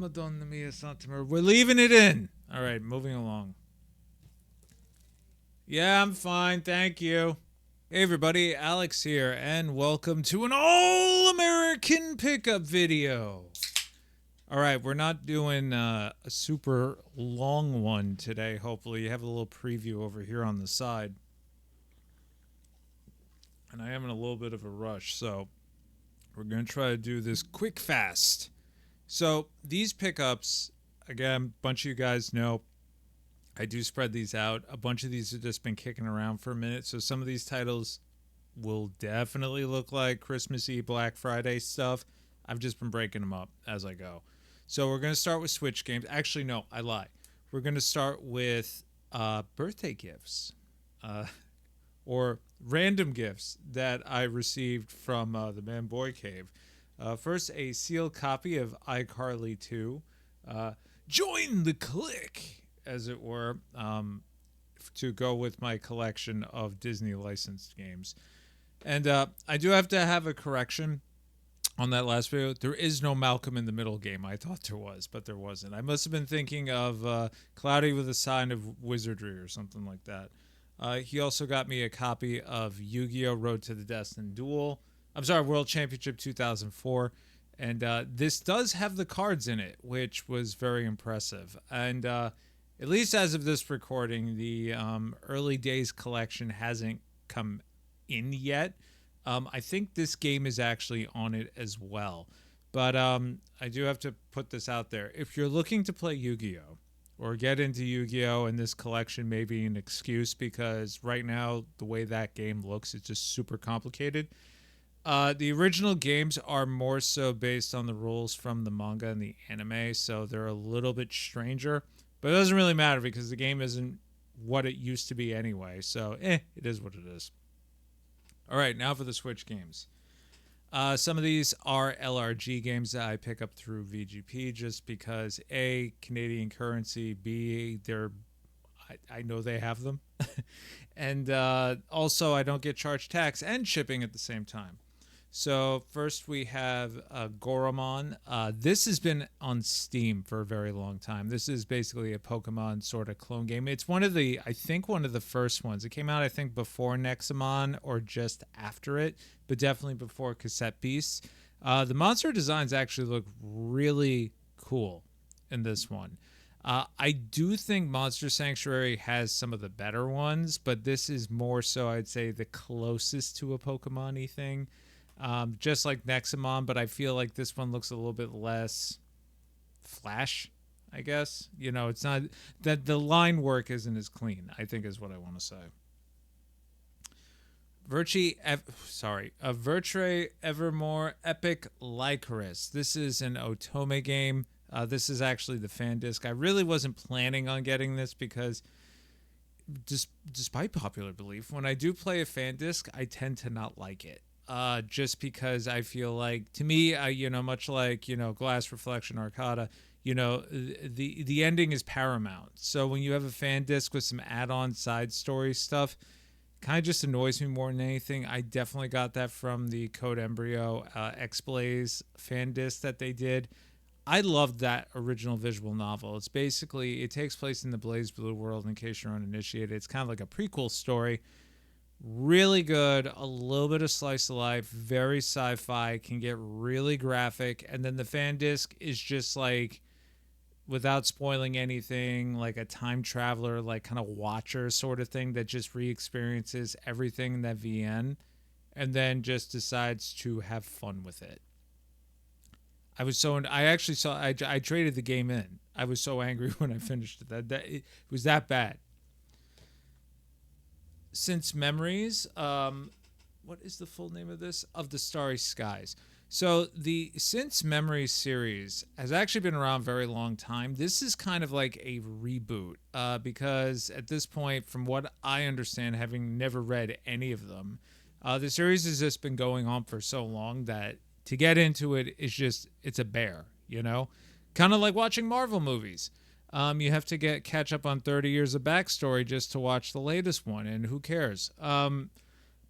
Madonna mia Santa Maria. We're leaving it in. All right, moving along. Yeah, I'm fine. Thank you. Hey, everybody. Alex here, and welcome to an all American pickup video. All right, we're not doing a super long one today, hopefully. You have a little preview over here on the side. And I am in a little bit of a rush, so we're going to try to do this quick fast. So these pickups, again, a bunch of you guys know, I do spread these out. A bunch of these have just been kicking around for a minute, so some of these titles will definitely look like Christmas Eve, Black Friday stuff. I've just been breaking them up as I go. So we're going to start with Switch games. Actually, no, I lie. We're going to start with birthday gifts or random gifts that I received from the Man Boy Cave. First, a sealed copy of iCarly 2. Join the clique, as it were, to go with my collection of Disney licensed games. And I do have to have a correction on that last video. There is no Malcolm in the Middle game. I thought there was, but there wasn't. I must have been thinking of Cloudy with a Sign of Wizardry or something like that. He also got me a copy of Yu-Gi-Oh! Road to the Destined Duel. I'm sorry, World Championship 2004. And this does have the cards in it, which was very impressive. And at least as of this recording, the early days collection hasn't come in yet. I think this game is actually on it as well. But I do have to put this out there. If you're looking to play Yu-Gi-Oh! Or get into Yu-Gi-Oh! And this collection may be an excuse because right now, the way that game looks, it's just super complicated. The original games are more so based on the rules from the manga and the anime, so they're a little bit stranger. But it doesn't really matter because the game isn't what it used to be anyway. So, it is what it is. All right, now for the Switch games. Some of these are LRG games that I pick up through VGP just because A, Canadian currency, B, I know they have them. And also I don't get charged tax and shipping at the same time. So first we have Goromon. This has been on Steam for a very long time. This is basically a Pokemon sort of clone game. It's one of the first ones. It came out, I think, before Nexamon or just after it, but definitely before Cassette Beasts. The monster designs actually look really cool in this one. I do think Monster Sanctuary has some of the better ones, but this is more so, I'd say, the closest to a Pokemon-y thing. Just like Nexamon, but I feel like this one looks a little bit less flash, I guess. You know, it's not that the line work isn't as clean, I think is what I want to say. Vertre Evermore Epic Lycoris. This is an Otome game. This is actually the fan disc. I really wasn't planning on getting this because despite popular belief, when I do play a fan disc, I tend to not like it. Just because I feel like, to me, much like, Glass Reflection Arcada, the ending is paramount. So when you have a fan disc with some add-on side story stuff, kind of just annoys me more than anything. I definitely got that from the Code Embryo X-Blaze fan disc that they did. I loved that original visual novel. It takes place in the Blaze Blue world, in case you're uninitiated. It's kind of like a prequel story. Really good, a little bit of slice of life, very sci-fi, can get really graphic, and then the fan disc is just like, without spoiling anything, like a time traveler, like kind of watcher sort of thing that just re-experiences everything in that VN and then just decides to have fun with it. I traded the game in. I was so angry when I finished it. It was that bad. Since Memories, what is the full name of this? Of the Starry Skies. So the Since Memories series has actually been around a very long time. This is kind of like a reboot because at this point, from what I understand, having never read any of them, the series has just been going on for so long that to get into it is it's a bear, Kind of like watching Marvel movies. You have to catch up on 30 years of backstory just to watch the latest one, and who cares?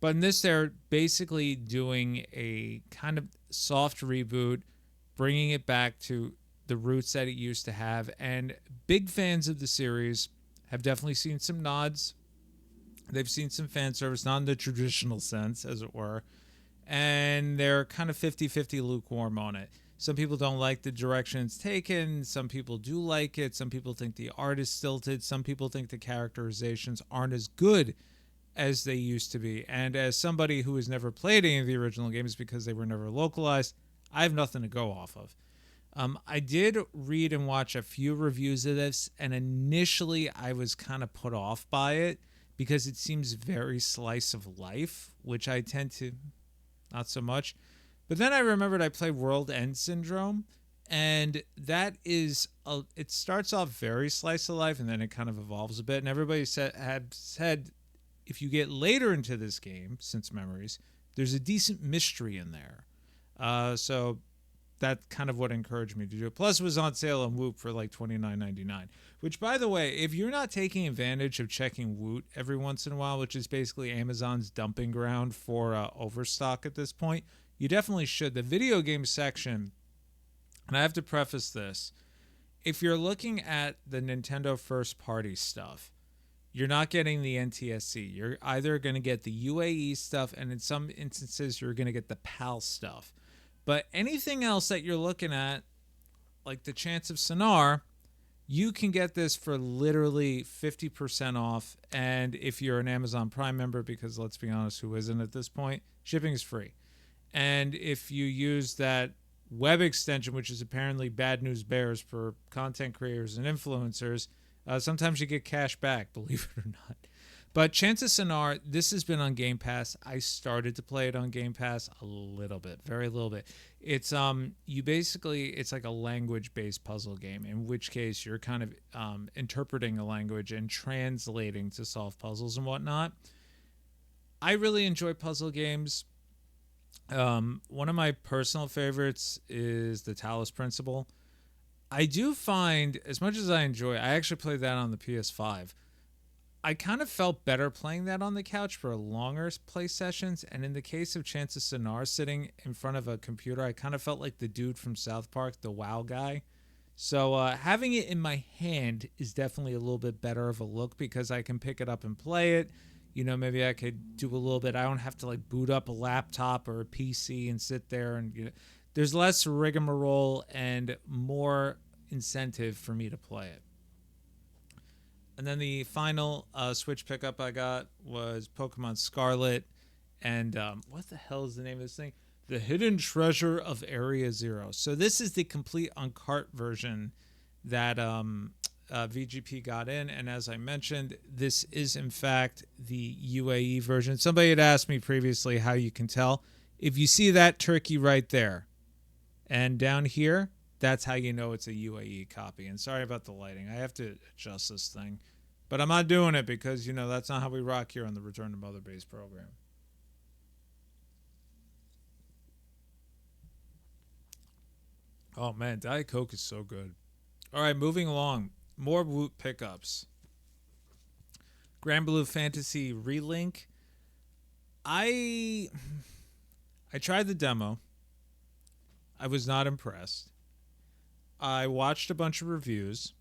But in this, they're basically doing a kind of soft reboot, bringing it back to the roots that it used to have. And big fans of the series have definitely seen some nods. They've seen some fan service, not in the traditional sense, as it were. And they're kind of 50-50 lukewarm on it. Some people don't like the direction it's taken. Some people do like it. Some people think the art is stilted. Some people think the characterizations aren't as good as they used to be. And as somebody who has never played any of the original games because they were never localized, I have nothing to go off of. I did read and watch a few reviews of this, and initially I was kind of put off by it because it seems very slice of life, which I tend to not so much. But then I remembered I played World End Syndrome, and that is it starts off very slice of life, and then it kind of evolves a bit. And everybody had said if you get later into this game, since memories, there's a decent mystery in there. So that's kind of what encouraged me to do it. Plus, it was on sale on Whoop for like $29.99. Which, by the way, if you're not taking advantage of checking Woot every once in a while, which is basically Amazon's dumping ground for overstock at this point, you definitely should. The video game section, and I have to preface this, if you're looking at the Nintendo first party stuff, you're not getting the NTSC. You're either going to get the UAE stuff, and in some instances, you're going to get the PAL stuff. But anything else that you're looking at, like the Chance of Sonar, you can get this for literally 50% off. And if you're an Amazon Prime member, because let's be honest, who isn't at this point, shipping is free. And if you use that web extension, which is apparently bad news bears for content creators and influencers, sometimes you get cash back, believe it or not. But Chance of Sonar, this has been on Game Pass. I started to play it on Game Pass a little bit, very little bit. It's it's like a language-based puzzle game, in which case you're kind of interpreting a language and translating to solve puzzles and whatnot. I really enjoy puzzle games. One of my personal favorites is the Talos Principle. I do find, as much as I enjoy, I actually played that on the PS5. I kind of felt better playing that on the couch for longer play sessions. And in the case of Chance of Sonar sitting in front of a computer, I kind of felt like the dude from South Park, the WoW guy. So having it in my hand is definitely a little bit better of a look because I can pick it up and play it. You know, maybe I could do a little bit. I don't have to like boot up a laptop or a PC and sit there and, you know, there's less rigmarole and more incentive for me to play it. And then the final Switch pickup I got was Pokemon Scarlet. And what the hell is the name of this thing? The Hidden Treasure of Area Zero. So this is the complete on-cart version that VGP got in. And as I mentioned, this is, in fact, the UAE version. Somebody had asked me previously how you can tell. If you see that turkey right there and down here, that's how you know it's a UAE copy. And sorry about the lighting. I have to adjust this thing. But I'm not doing it because, you know, that's not how we rock here on the Return to Mother Base program. Oh, man, Diet Coke is so good. All right, moving along. More Woot pickups. Grand Blue Fantasy Relink. I tried the demo. I was not impressed. I watched a bunch of reviews.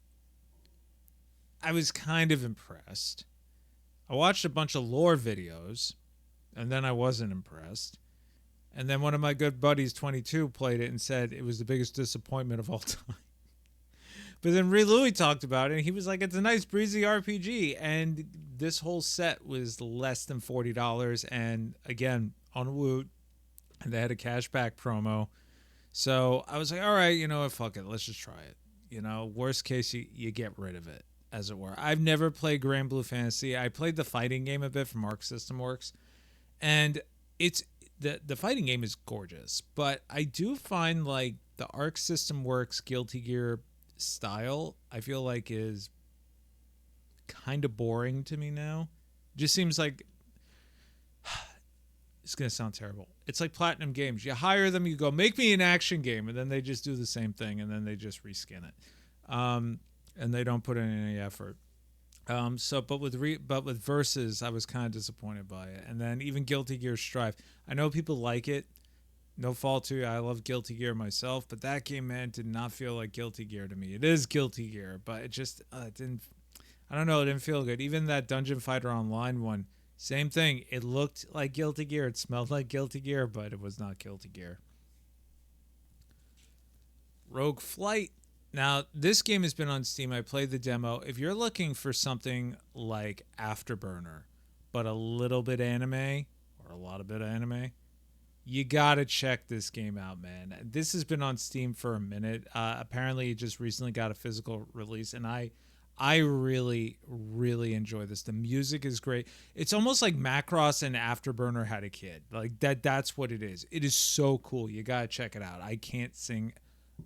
I was kind of impressed. I watched a bunch of lore videos, and then I wasn't impressed. And then one of my good buddies, 22, played it and said it was the biggest disappointment of all time. But then Louie talked about it, and he was like, it's a nice, breezy RPG. And this whole set was less than $40. And again, on Woot, and they had a cashback promo. So I was like, all right, you know what, fuck it. Let's just try it. You know, worst case, you get rid of it, as it were. I've never played Grand Blue Fantasy. I played the fighting game a bit from Arc System Works. And it's the fighting game is gorgeous. But I do find, like, the Arc System Works Guilty Gear style, I feel like is kind of boring to me now. Just seems like... It's going to sound terrible. It's like Platinum Games. You hire them, you go, make me an action game, and then they just do the same thing, and then they just reskin it. And they don't put in any effort. But with Versus, I was kind of disappointed by it. And then even Guilty Gear Strive. I know people like it. No fault to you. I love Guilty Gear myself, but that game, man, did not feel like Guilty Gear to me. It is Guilty Gear, but it just it didn't. I don't know. It didn't feel good. Even that Dungeon Fighter Online one, same thing. It looked like Guilty Gear. It smelled like Guilty Gear, but it was not Guilty Gear. Rogue Flight. Now, this game has been on Steam. I played the demo. If you're looking for something like Afterburner, but a little bit anime or a lot of bit of anime, you gotta check this game out, man. This has been on Steam for a minute. Apparently, it just recently got a physical release, and I really, really enjoy this. The music is great. It's almost like Macross and Afterburner had a kid. Like that. That's what it is. It is so cool. You gotta check it out. I can't sing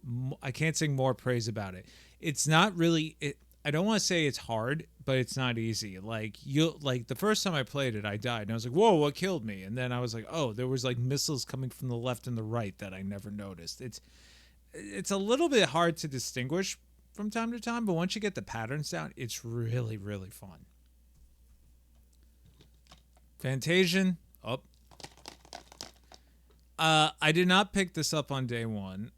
more praise about it. It's not really. I don't want to say it's hard, but it's not easy. Like the first time I played it, I died, and I was like, "Whoa, what killed me?" And then I was like, "Oh, there was like missiles coming from the left and the right that I never noticed." It's a little bit hard to distinguish from time to time, but once you get the patterns down, it's really really fun. Fantasian. Oh, I did not pick this up on day one.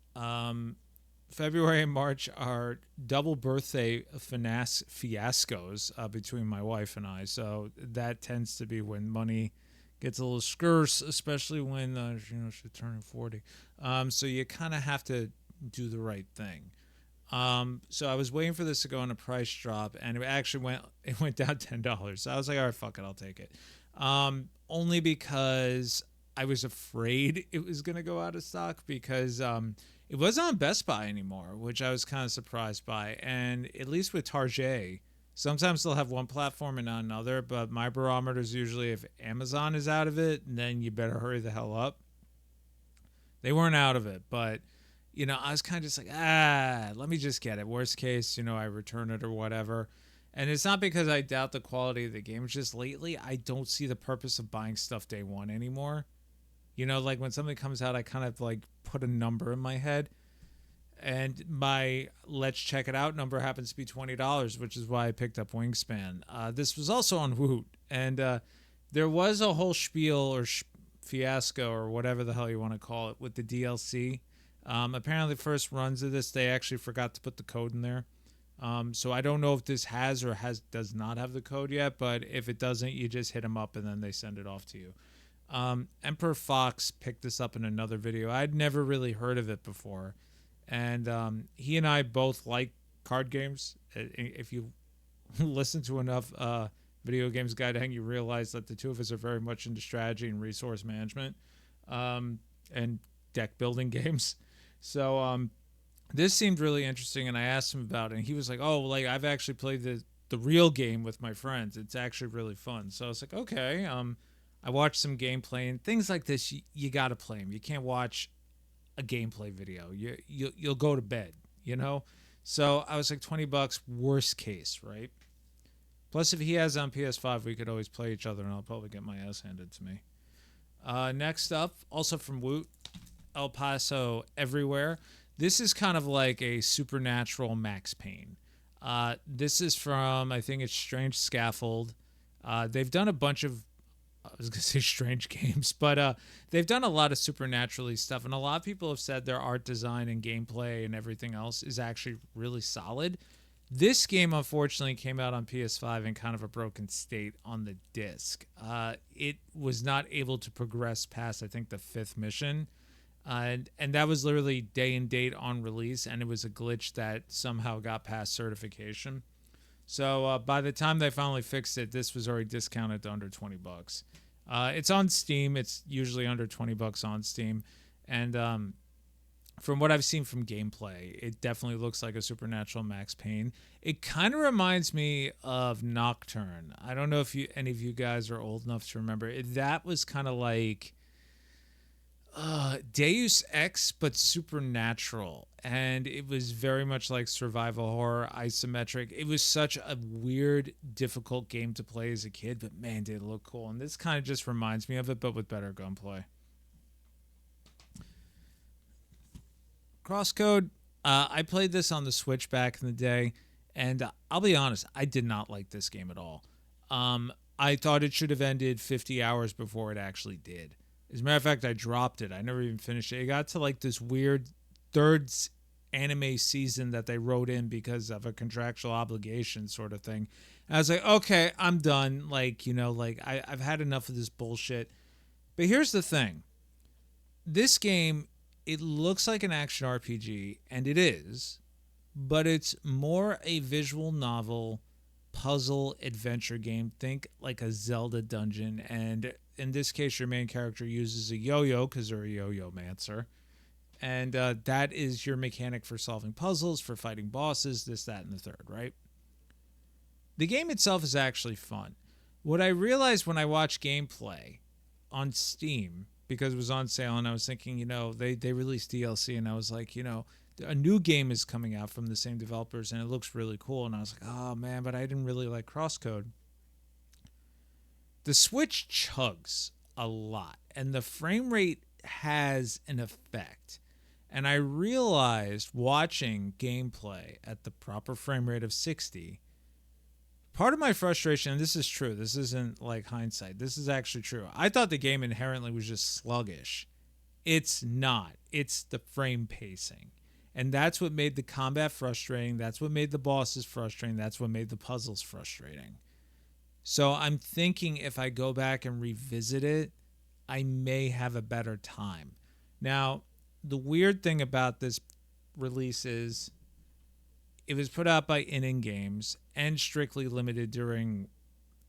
February and March are double birthday fiascos between my wife and I. So that tends to be when money gets a little scarce, especially when she's turning 40. So you kind of have to do the right thing. So I was waiting for this to go on a price drop, and it went down $10. So I was like, all right, fuck it, I'll take it. Only because I was afraid it was gonna go out of stock because it wasn't on Best Buy anymore, which I was kind of surprised by. And at least with Target, sometimes they'll have one platform and not another. But my barometer is usually if Amazon is out of it, then you better hurry the hell up. They weren't out of it, but I was kind of just like, let me just get it. Worst case, I return it or whatever. And it's not because I doubt the quality of the game. It's just lately I don't see the purpose of buying stuff day one anymore. Like when something comes out, I kind of like put a number in my head. And my let's check it out number happens to be $20, which is why I picked up Wingspan. This was also on Woot. And there was a whole spiel or fiasco or whatever the hell you want to call it with the DLC. Apparently, the first runs of this, they actually forgot to put the code in there. So I don't know if this has or does not have the code yet, but if it doesn't, you just hit them up and then they send it off to you. Emperor Fox picked this up in another video. I'd never really heard of it before. And he and I both like card games. If you listen to enough Video Games Guide Hang, you realize that the two of us are very much into strategy and resource management and deck building games. So this seemed really interesting, and I asked him about it, and he was like, oh, like I've actually played the real game with my friends. It's actually really fun. So I was like, okay. I watched some gameplay, and things like this, you got to play them. You can't watch a gameplay video. You'll go to bed, So I was like, $20, worst case, right? Plus, if he has on PS5, we could always play each other, and I'll probably get my ass handed to me. Next up, also from Woot, El Paso Everywhere. This is kind of like a supernatural Max Payne. This is from, I think it's Strange Scaffold. They've done a bunch of, I was going to say strange games, but they've done a lot of supernaturally stuff. And a lot of people have said their art design and gameplay and everything else is actually really solid. This game, unfortunately, came out on PS5 in kind of a broken state on the disc. It was not able to progress past, I think, the 5th mission. And that was literally day and date on release, and it was a glitch that somehow got past certification. So by the time they finally fixed it, this was already discounted to under $20. It's on Steam. It's usually under $20 on Steam. And from what I've seen from gameplay, it definitely looks like a supernatural Max Payne. It kind of reminds me of Nocturne. I don't know if any of you guys are old enough to remember. That was kind of like Deus Ex, but supernatural. And it was very much like survival horror, isometric. It was such a weird, difficult game to play as a kid, but man, did it look cool. And this kind of just reminds me of it, but with better gunplay. Crosscode, I played this on the Switch back in the day, and I'll be honest, I did not like this game at all. I thought it should have ended 50 hours before it actually did. As a matter of fact, I dropped it. I never even finished it. It got to like this weird third anime season that they wrote in because of a contractual obligation sort of thing. And I was like, okay, I'm done. Like, I've had enough of this bullshit. But here's the thing. This game, it looks like an action RPG, and it is, but it's more a visual novel puzzle adventure game. Think like a Zelda dungeon, and in this case, your main character uses a yo-yo because they're a yo-yo mancer, and that is your mechanic for solving puzzles, for fighting bosses, this, that, and the third, right? The game itself is actually fun. What I realized when I watched gameplay on Steam, because it was on sale, and I was thinking, they released DLC, and I was like, a new game is coming out from the same developers, and it looks really cool. And I was like, oh man, but I didn't really like crosscode. The Switch chugs a lot, and the frame rate has an effect. And I realized watching gameplay at the proper frame rate of 60, part of my frustration, and this is true, this isn't like hindsight, this is actually true. I thought the game inherently was just sluggish. It's not. It's the frame pacing. And that's what made the combat frustrating. That's what made the bosses frustrating. That's what made the puzzles frustrating. So I'm thinking if I go back and revisit it, I may have a better time. Now, the weird thing about this release is it was put out by In Games and strictly limited during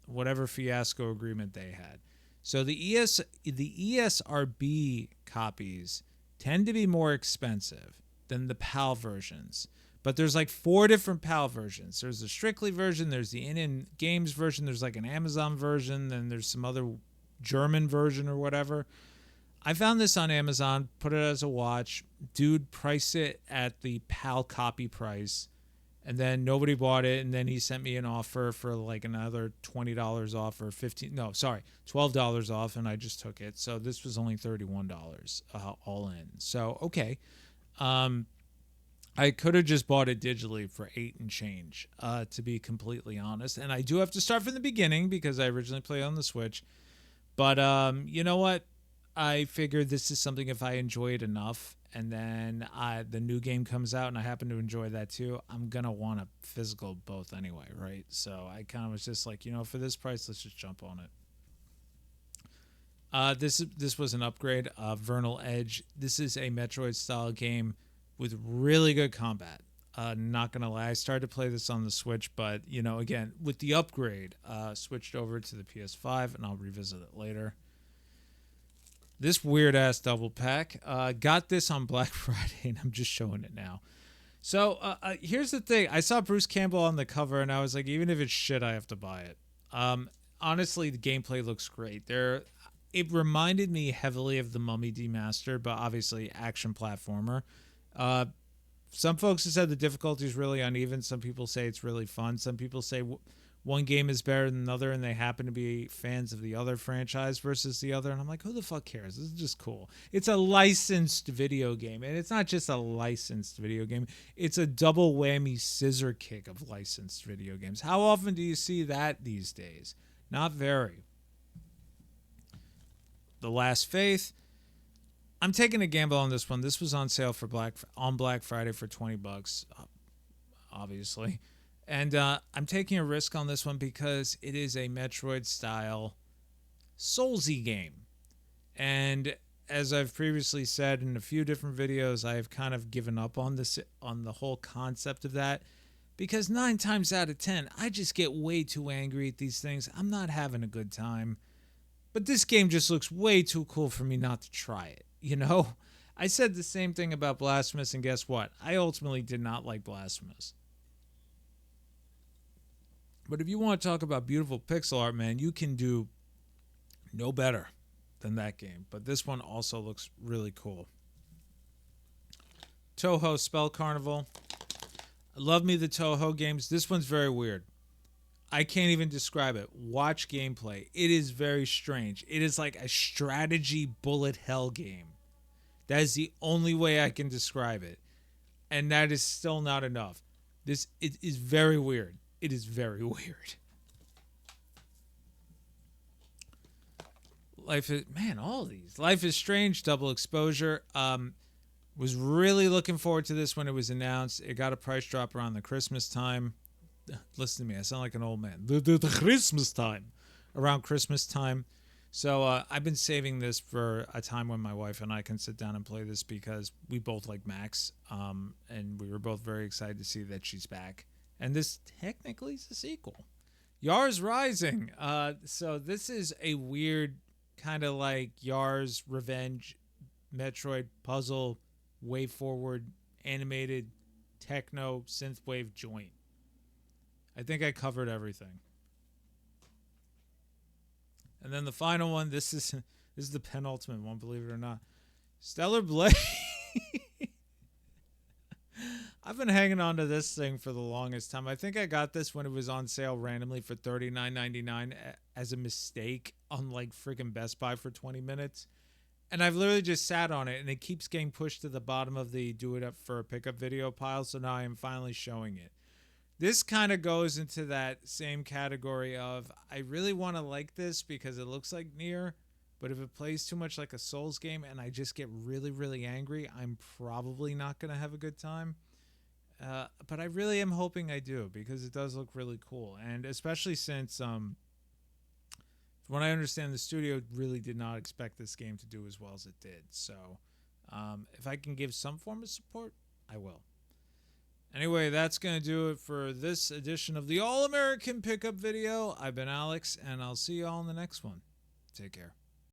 whatever fiasco agreement they had. So the ESRB copies tend to be more expensive than the PAL versions. But there's like 4 different PAL versions. There's the Strictly version, there's the In Games version, there's like an Amazon version, then there's some other German version or whatever. I found this on Amazon, put it as a watch. Dude priced it at the PAL copy price, and then nobody bought it, and then he sent me an offer for like another $20 off or $12 off, and I just took it. So this was only $31 all in. So, okay. I could have just bought it digitally for 8 and change, to be completely honest. And I do have to start from the beginning because I originally played on the Switch. But you know what? I figured this is something if I enjoy it enough, and then the new game comes out and I happen to enjoy that too, I'm going to want a physical both anyway, right? So I kind of was just like, for this price, let's just jump on it. This was an upgrade. Vernal Edge. This is a Metroid-style game with really good combat. Not going to lie, I started to play this on the Switch, but, again, with the upgrade, switched over to the PS5, and I'll revisit it later. This weird-ass double pack. Got this on Black Friday, and I'm just showing it now. So, here's the thing. I saw Bruce Campbell on the cover, and I was like, even if it's shit, I have to buy it. Honestly, the gameplay looks great. It reminded me heavily of the Mummy Demastered, but obviously action platformer. Some folks have said the difficulty is really uneven. Some people say it's really fun. Some people say one game is better than another, and they happen to be fans of the other franchise versus the other. And I'm like, who the fuck cares? This is just cool. It's a licensed video game, and it's not just a licensed video game. It's a double whammy scissor kick of licensed video games. How often do you see that these days? Not very. The Last Faith. I'm taking a gamble on this one. This was on sale on Black Friday for $20, obviously. And I'm taking a risk on this one because it is a Metroid-style Soulsy game. And as I've previously said in a few different videos, I have kind of given up on the whole concept of that. Because 9 times out of 10, I just get way too angry at these things. I'm not having a good time. But this game just looks way too cool for me not to try it. I said the same thing about Blasphemous, and guess what? I ultimately did not like Blasphemous. But if you want to talk about beautiful pixel art, man, you can do no better than that game. But this one also looks really cool. Toho Spell Carnival. Love me the Toho games. This one's very weird. I can't even describe it. Watch gameplay. It is very strange. It is like a strategy bullet hell game. That is the only way I can describe it. And that is still not enough. It is very weird. It is very weird. Life is man, all of these. Life is Strange, Double Exposure. Was really looking forward to this when it was announced. It got a price drop around the Christmas time. Listen to me, I sound like an old man. The Christmas time. Around Christmas time. So I've been saving this for a time when my wife and I can sit down and play this because we both like Max. And we were both very excited to see that she's back. And this technically is a sequel. Yar's Rising. So this is a weird kind of like Yar's Revenge Metroid puzzle way forward animated techno synthwave joint. I think I covered everything. And then the final one, this is the penultimate one, believe it or not. Stellar Blade. I've been hanging on to this thing for the longest time. I think I got this when it was on sale randomly for $39.99 as a mistake on like freaking Best Buy for 20 minutes. And I've literally just sat on it, and it keeps getting pushed to the bottom of the do it up for a pickup video pile, so now I am finally showing it. This kind of goes into that same category of, I really want to like this because it looks like Nier, but if it plays too much like a Souls game and I just get really, really angry, I'm probably not going to have a good time. But I really am hoping I do because it does look really cool. And especially since, from what I understand, the studio really did not expect this game to do as well as it did. So if I can give some form of support, I will. Anyway, that's going to do it for this edition of the All-American Pickup Video. I've been Alex, and I'll see you all in the next one. Take care.